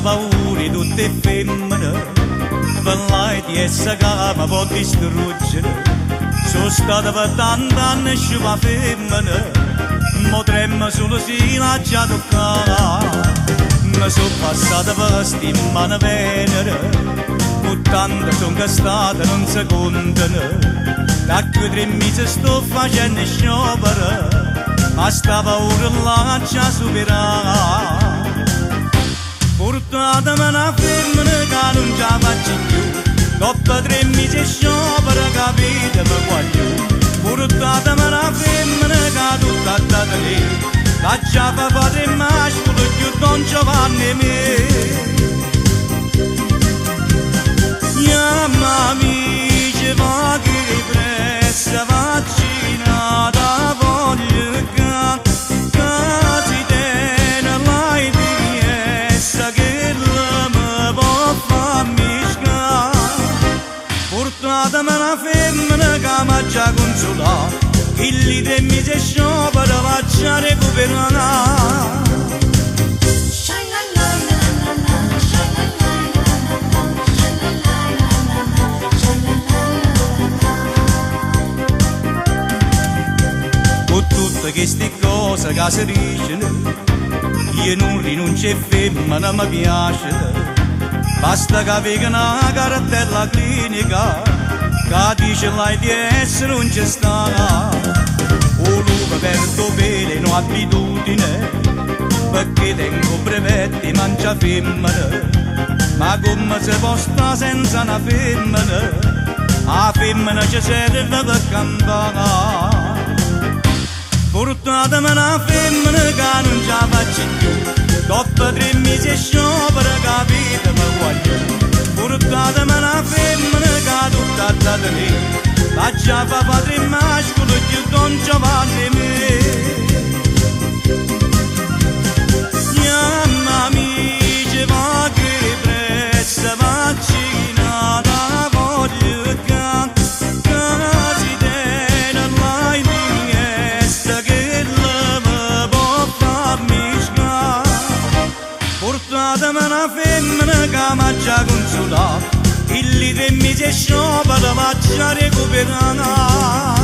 paura di tutte femmine, per lei di essa che mi può distruggere. Sono stata per tanti anni sciupa femmine, potremmo solo si lascia toccare. Mi sono passata per stimare venere, buttando sono castate non si contano. Da che 3 mesi sto facendo sciopero, ma sta paura lascia superare. Portatemi una femmina che non ce la faccio più, dopo 3 mesi sciopero capitemi quagliù. Portatemi una femmina che tutta a data lì, lasciava padre e mascolo più Don Giovanni e me. Mamma mia, va che pressa vaccinata voglio che si tiene l'ai di essa che mi può farmi scare. Portatemi una femmina che mi già consolata, che lì 3 mesi sciopero faccia recuperare. Tutte queste cose che si dicono, io non rinuncio e femmina mi piace. Basta che venga una cartella clinica che dice lei di essere non c'è sta. O lupo perdo pele non abitudine, perché tengo brevetti mangia femmina. Ma come si può stare senza una femmina? La femmina ci serve per campare. Portatemi una femmina che non ce la faccio più, dopo 3 mesi sciopero capitemi quagliù. Portatemi una femmina che tutta a data lì, lasciava padre e mascolo più Don Giovanni e me. Mamma mia, va che pressa vaccinata voglio che si tiene l'ai di essa che mi può farmi scare. Portatemi una femmina che mi già consolata, che lì 3 mesi sciopero faccia recuperare.